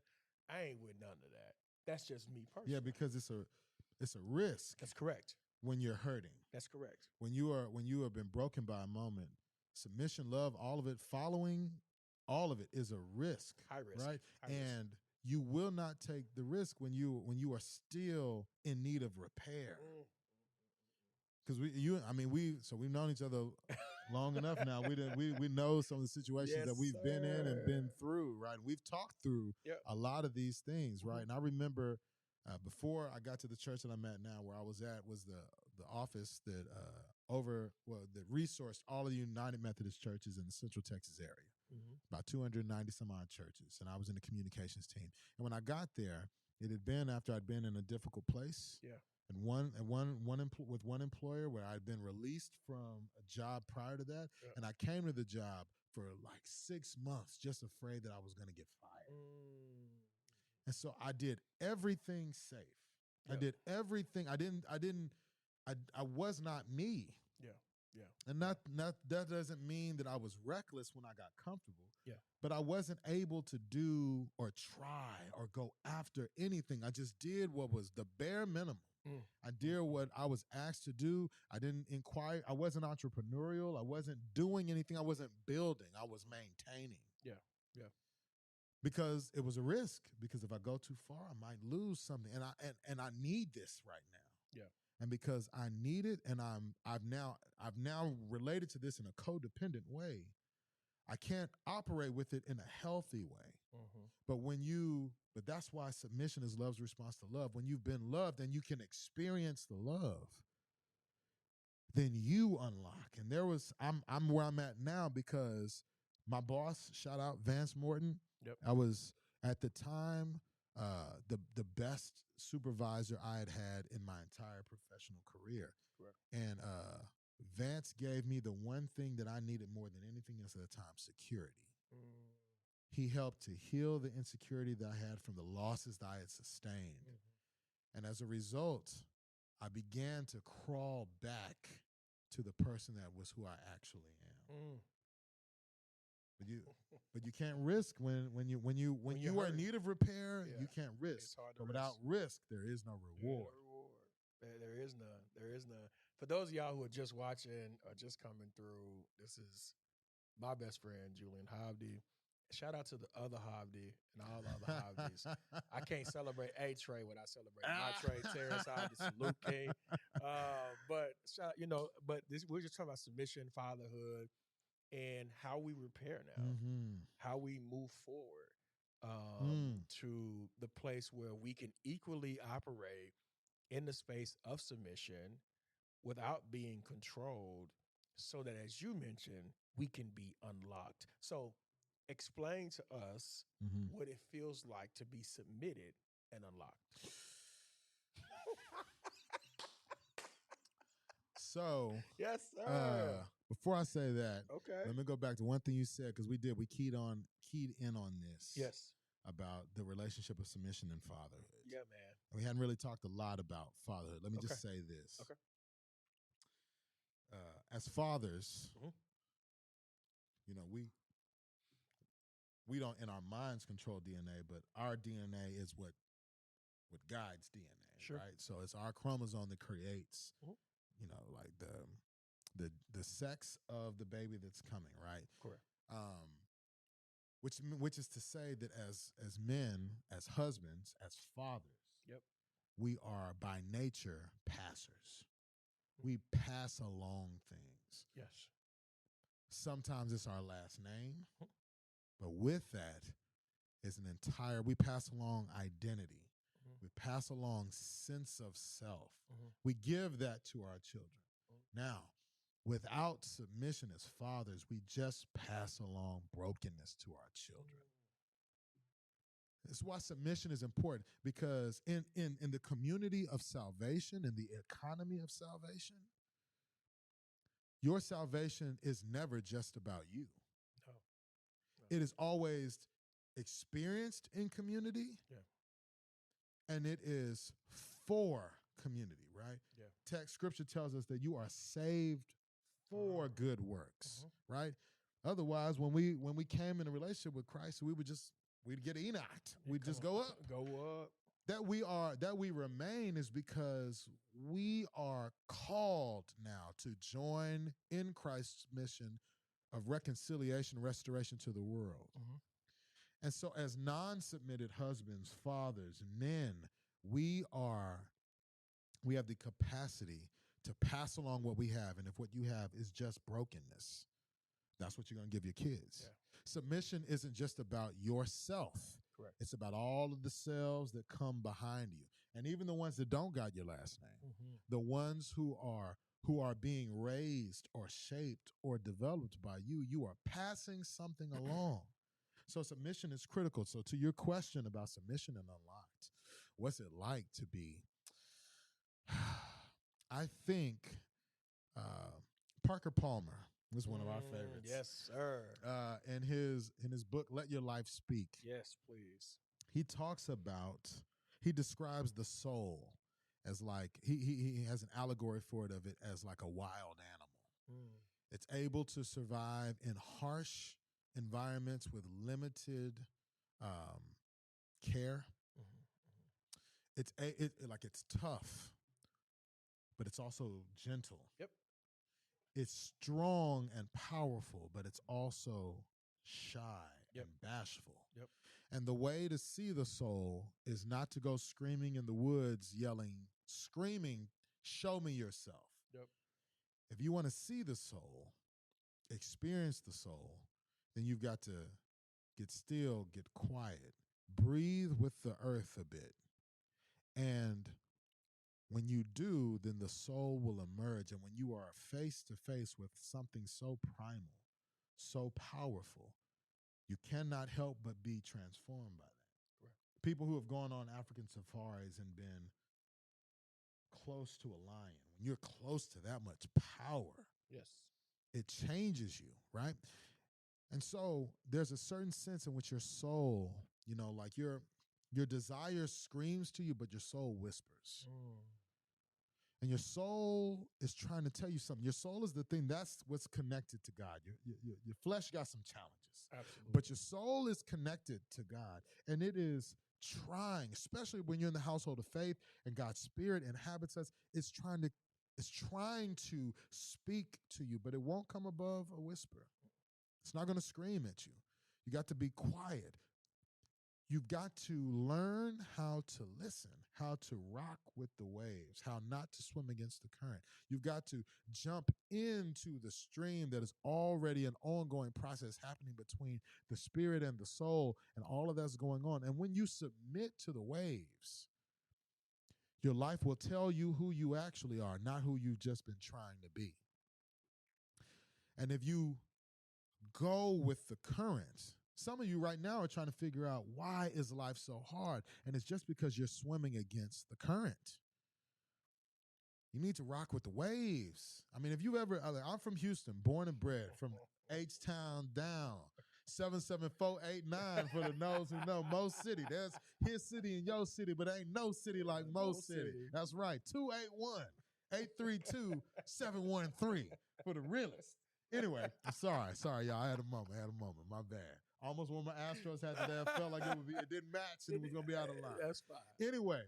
I ain't with none of that. That's just me personally. Yeah, because it's a risk. That's correct. When you're hurting. That's correct. When you have been broken by a moment, submission, love, all of it, following, all of it is a risk. High risk. Right? High risk. And you will not take the risk when you are still in need of repair. Because we've known each other long enough now. We know some of the situations that we've been in and been through, right? We've talked through a lot of these things, right? And I remember before I got to the church that I'm at now, where I was at was the office that that resourced all of the United Methodist churches in the Central Texas area, about 290 some odd churches, and I was in the communications team. And when I got there, it had been after I'd been in a difficult place. Yeah. And with one employer where I'd been released from a job prior to that, and I came to the job for like 6 months, just afraid that I was going to get fired. And so I did everything safe. I did everything. I was not me. Yeah. And that doesn't mean that I was reckless when I got comfortable. Yeah. But I wasn't able to do or try or go after anything. I just did what was the bare minimum. I did what I was asked to do. I didn't inquire. I wasn't entrepreneurial. I wasn't doing anything. I wasn't building. I was maintaining. Yeah. Because it was a risk. Because if I go too far, I might lose something. And I need this right now. Yeah. And because I need it, and I've now related to this in a codependent way, I can't operate with it in a healthy way. But that's why submission is love's response to love. When you've been loved and you can experience the love, then you unlock. And I'm where I'm at now because my boss, shout out Vance Morton. Yep. I was at the time the best supervisor I had in my entire professional career. Correct. And Vance gave me the one thing that I needed more than anything else at the time: security. He helped to heal the insecurity that I had from the losses that I had sustained. And as a result, I began to crawl back to the person that was who I actually am. But you can't risk when you are in need of repair. You can't risk. But without risk, there is no reward. There is none. For those of y'all who are just watching or just coming through, this is my best friend, Julian Hobdy. Shout out to the other Hobdy and all the other Hobdies. I can't celebrate a Trey without celebrating my Trey, Terrence Hobdy, Salute King. But we're just talking about submission, fatherhood, and how we repair now, how we move forward to the place where we can equally operate in the space of submission without being controlled, so that, as you mentioned, we can be unlocked. So explain to us what it feels like to be submitted and unlocked. So, yes, sir. Before I say that, okay, let me go back to one thing you said, because we keyed in on this. Yes. About the relationship of submission and fatherhood. Yeah, man. And we hadn't really talked a lot about fatherhood. Let me just say this. Okay. As fathers, we don't in our minds control DNA, but our DNA is what with God's DNA, Sure. right? So it's our chromosome that creates, Mhm. like the sex of the baby that's coming, right? Correct. Which is to say that as men, as husbands, as fathers, Yep. we are by nature passers. We pass along things. Yes. Sometimes it's our last name, but with that is we pass along identity. We pass along sense of self. We give that to our children. Now, without submission as fathers, we just pass along brokenness to our children. That's why submission is important, because in the community of salvation, in the economy of salvation, your salvation is never just about you. No. It is always experienced in community, and it is for community, right? Yeah. Text scripture tells us that you are saved for good works, right? Otherwise, when we came in a relationship with Christ, we'd get Enoch. We'd just go up. Go up. That we remain is because we are called now to join in Christ's mission of reconciliation, restoration to the world. And so as non-submitted husbands, fathers, men, we have the capacity to pass along what we have. And if what you have is just brokenness, that's what you're going to give your kids. Yeah. Submission isn't just about yourself. Correct. It's about all of the selves that come behind you. And even the ones that don't got your last name, the ones who are being raised or shaped or developed by you, you are passing something along. So submission is critical. So to your question about submission and unlocked, what's it like to be? I think Parker Palmer was one of our favorites. Yes, sir. In his book, Let Your Life Speak. Yes, please. He describes the soul as like, he has an allegory for it as like a wild animal. It's able to survive in harsh environments with limited care. It's tough, but it's also gentle. Yep. It's strong and powerful, but it's also shy and bashful. Yep. And the way to see the soul is not to go screaming in the woods, screaming, show me yourself. Yep. If you want to see the soul, experience the soul, then you've got to get still, get quiet, breathe with the earth a bit. And when you do, then the soul will emerge. And when you are face to face with something so primal, so powerful, you cannot help but be transformed by that. Correct. People who have gone on African safaris and been close to a lion, when you're close to that much power, yes, it changes you, right? And so there's a certain sense in which your soul, like your desire screams to you, but your soul whispers. And your soul is trying to tell you something. Your soul is the thing, that's what's connected to God. Your flesh got some challenges. Absolutely. But your soul is connected to God. And it is trying, especially when you're in the household of faith and God's Spirit inhabits us, it's trying to speak to you, but it won't come above a whisper. It's not going to scream at you. You got to be quiet. You've got to learn how to listen, how to rock with the waves, how not to swim against the current. You've got to jump into the stream that is already an ongoing process happening between the spirit and the soul, and all of that's going on. And when you submit to the waves, your life will tell you who you actually are, not who you've just been trying to be. And if you go with the current, some of you right now are trying to figure out, why is life so hard? And it's just because you're swimming against the current. You need to rock with the waves. I mean, if you ever, I'm from Houston, born and bred, from H-Town down, 77489 for the those who know. Mo City. There's his city and your city, but ain't no city like Mo City. That's right. 281-832-713 for the realest. Anyway, sorry, y'all. I had a moment. My bad. Almost when my Astros had to there, felt like it didn't match and it was gonna be out of line. That's fine. Anyway,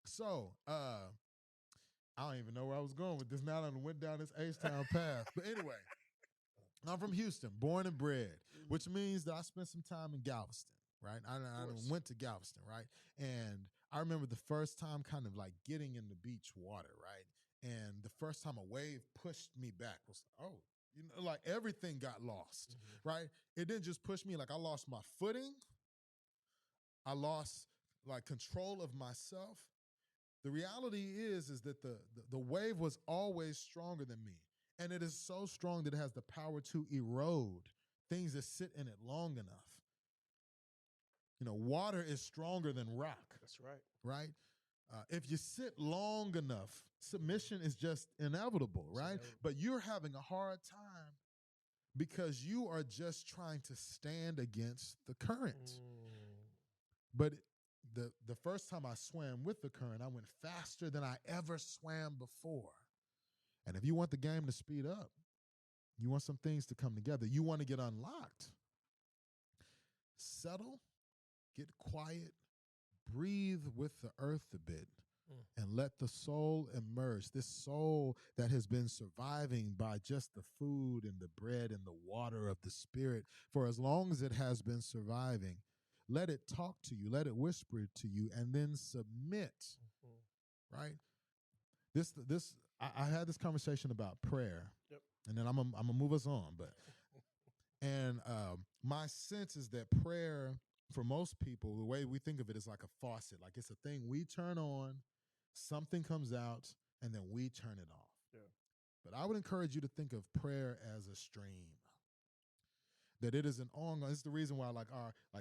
So, I don't even know where I was going with this. Now I went down this H-Town path. But anyway, I'm from Houston, born and bred, which means that I spent some time in Galveston, right? I went to Galveston, right? And I remember the first time kind of like getting in the beach water, right? And the first time a wave pushed me back was, like everything got lost, right? It didn't just push me, like I lost my footing. I lost like control of myself. The reality is that the wave was always stronger than me. And it is so strong that it has the power to erode things that sit in it long enough. Water is stronger than rock. That's right. Right? If you sit long enough, submission is just inevitable, right? But you're having a hard time because you are just trying to stand against the current. But the first time I swam with the current, I went faster than I ever swam before. And if you want the game to speed up, you want some things to come together, you want to get unlocked, settle, get quiet, breathe with the earth a bit, and let the soul emerge. This soul that has been surviving by just the food and the bread and the water of the Spirit for as long as it has been surviving. Let it talk to you. Let it whisper to you, and then submit. Right? I had this conversation about prayer, and then I'm gonna move us on. And my sense is that prayer, for most people, the way we think of it is like a faucet, like it's a thing we turn on, something comes out, and then we turn it off. Yeah. But I would encourage you to think of prayer as a stream. That it is an ongoing. This is the reason why, like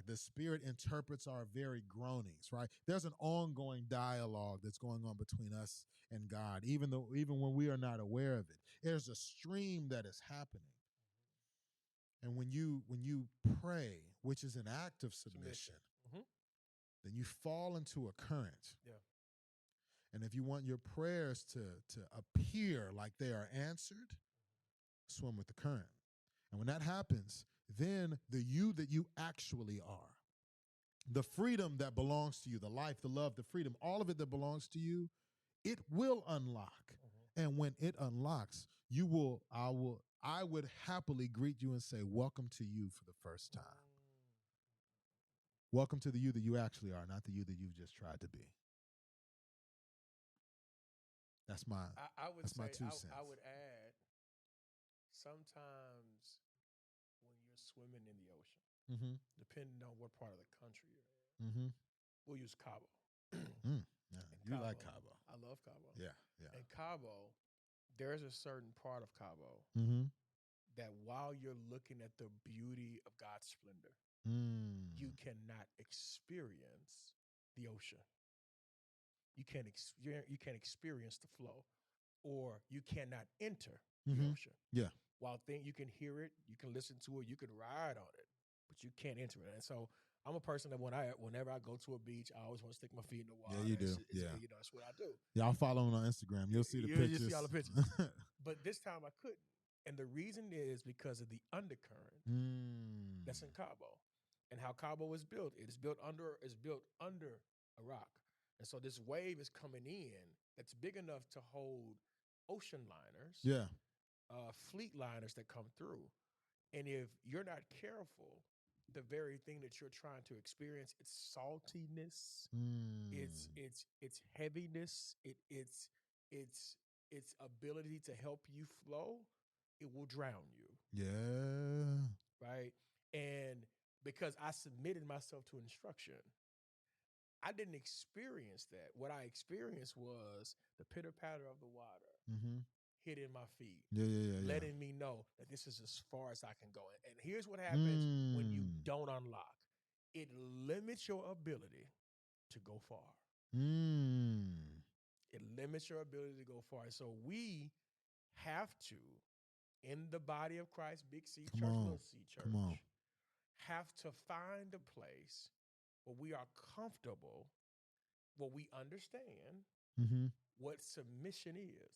the Spirit interprets our very groanings, right? There's an ongoing dialogue that's going on between us and God, even when we are not aware of it. There's a stream that is happening, and when you pray, which is an act of submission, then you fall into a current. Yeah. And if you want your prayers to appear like they are answered, swim with the current. And when that happens, then the you that you actually are, the freedom that belongs to you, the life, the love, the freedom, all of it that belongs to you, it will unlock. And when it unlocks, I would happily greet you and say, welcome to you for the first time. Welcome to the you that you actually are, not the you that you've just tried to be. That's my my 2 cents. I would add, sometimes when you're swimming in the ocean, depending on what part of the country you're in, we'll use Cabo. Yeah, you like Cabo. I love Cabo. Yeah. In Cabo, there's a certain part of Cabo that while you're looking at the beauty of God's splendor, you cannot experience the ocean. You can't experience the flow, or you cannot enter the ocean. Yeah. While you can hear it, you can listen to it, you can ride on it, but you can't enter it. And so I'm a person that whenever I go to a beach, I always want to stick my feet in the water. Yeah, you do. That's what I do. Y'all follow me on Instagram. You'll see the pictures. You'll see all the pictures. But this time I couldn't. And the reason is because of the undercurrent that's in Cabo, and how Cabo is built. It is built under a rock. And so this wave is coming in that's big enough to hold ocean liners, fleet liners that come through. And if you're not careful, the very thing that you're trying to experience, its saltiness, its heaviness, its ability to help you flow, it will drown you. Yeah. Right? And because I submitted myself to instruction, I didn't experience that. What I experienced was the pitter-patter of the water hitting my feet, letting me know that this is as far as I can go. And here's what happens when you don't unlock. It limits your ability to go far. It limits your ability to go far. So we have to, in the body of Christ, Big C Church, Little C Church, have to find a place where we are comfortable, where we understand what submission is.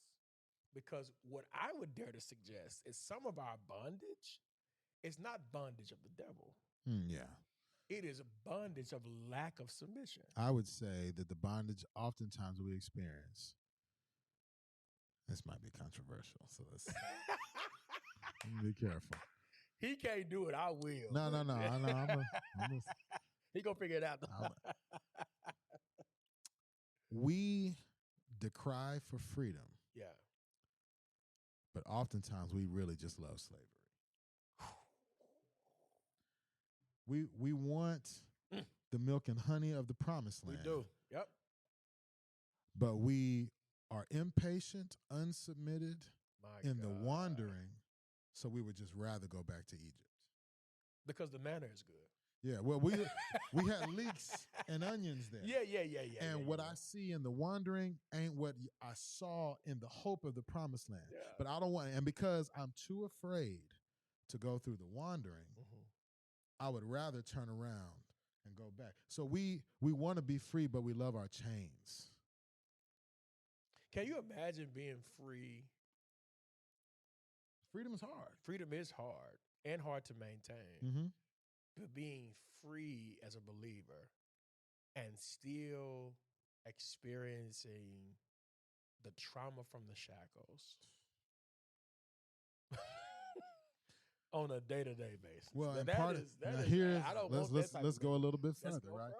Because what I would dare to suggest is some of our bondage is not bondage of the devil. Yeah. It is a bondage of lack of submission. I would say that the bondage oftentimes we experience, this might be controversial, so let's be careful. He can't do it. I will. No. I know. He gonna figure it out. We decry for freedom. Yeah. But oftentimes we really just love slavery. We want the milk and honey of the promised land. We do. Yep. But we are impatient, unsubmitted in the wandering, so we would just rather go back to Egypt. Because the manna is good. Yeah, well, we had leeks and onions there. Yeah. And what I see in the wandering ain't what I saw in the hope of the promised land. Yeah. But I don't want, and because I'm too afraid to go through the wandering, I would rather turn around and go back. So we want to be free, but we love our chains. Can you imagine being free? Freedom is hard. Freedom is hard and hard to maintain. Mm-hmm. But being free as a believer and still experiencing the trauma from the shackles on a day-to-day basis. Well, and let's go a little bit further, right?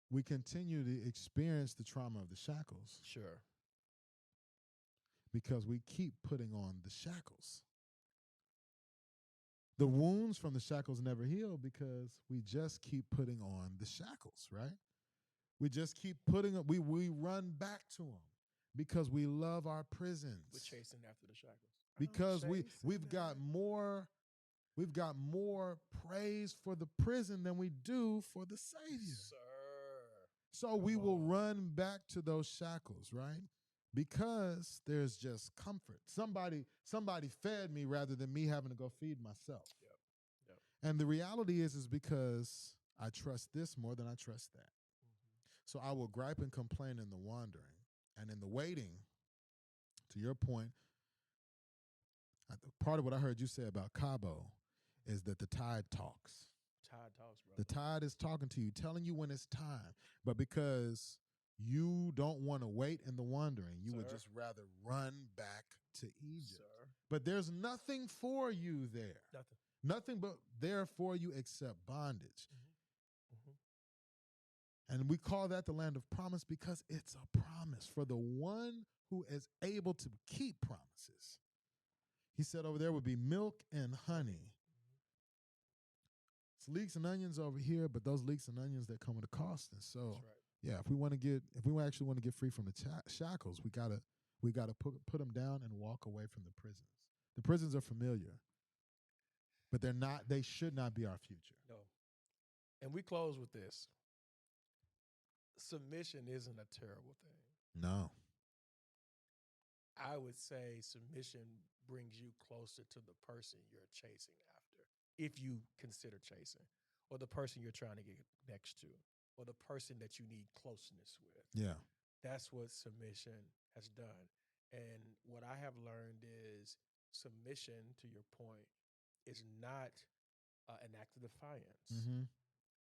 We continue to experience the trauma of the shackles. Sure. Because we keep putting on the shackles. The wounds from the shackles never heal because we just keep putting on the shackles, right? We just keep putting them, we run back to them because we love our prisons. We're chasing after the shackles. Because we've got more praise for the prison than we do for the Savior. Sir. So we will run back to those shackles, right? Because there's just comfort. Somebody fed me rather than me having to go feed myself. Yep. And the reality is because I trust this more than I trust that. So I will gripe and complain in the wandering. And in the waiting, to your point, part of what I heard you say about Cabo is that the tide talks. Tide talks, bro. The tide is talking to you, telling you when it's time. But because you don't want to wait in the wandering, you would just rather run back to Egypt. Sir. But there's nothing for you there. Nothing but there for you except bondage. And we call that the land of promise because it's a promise for the one who is able to keep promises. He said over there would be milk and honey. It's leeks and onions over here, but those leeks and onions that come with a cost. And so, yeah, if we actually want to get free from the shackles, we gotta put them down and walk away from the prisons. The prisons are familiar, but they're not. They should not be our future. No. And we close with this. Submission isn't a terrible thing. No. I would say submission brings you closer to the person you're chasing after, if you consider chasing, or the person you're trying to get next to, or the person that you need closeness with. Yeah. That's what submission has done. And what I have learned is submission, to your point, is not an act of defiance. Mm-hmm.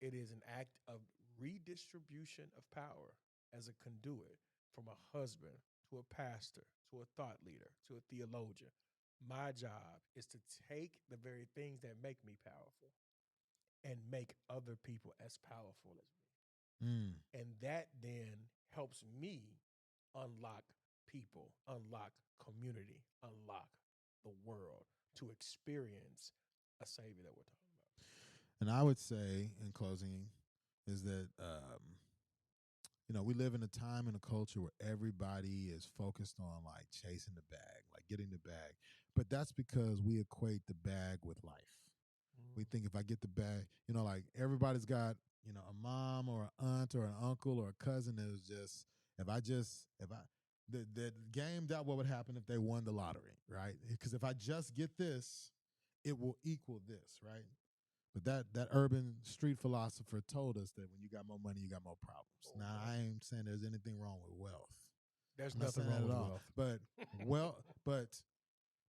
It is an act of redistribution of power as a conduit from a husband to a pastor, to a thought leader, to a theologian. My job is to take the very things that make me powerful and make other people as powerful as me. And that then helps me unlock people, unlock community, unlock the world to experience a Savior that we're talking about. And I would say, in closing, is that, we live in a time and a culture where everybody is focused on like chasing the bag, like getting the bag. But that's because we equate the bag with life. We think if I get the bag, like everybody's got, a mom or an aunt or an uncle or a cousin that was just, the game that what would happen if they won the lottery, right? Because if I just get this, it will equal this, right? But that urban street philosopher told us that when you got more money, you got more problems. Now, I ain't saying there's anything wrong with wealth. There's nothing wrong with wealth. But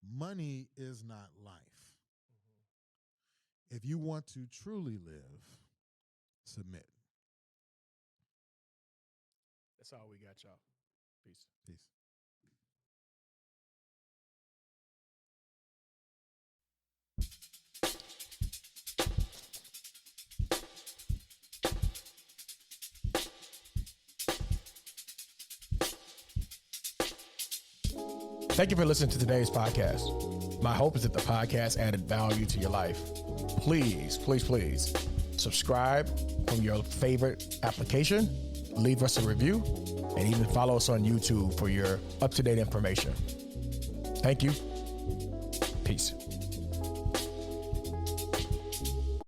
money is not life. If you want to truly live, submit. That's all we got, y'all. Peace. Peace. Thank you for listening to today's podcast. My hope is that the podcast added value to your life. Please, please, please subscribe from your favorite application, leave us a review, and even follow us on YouTube for your up-to-date information. Thank you. Peace.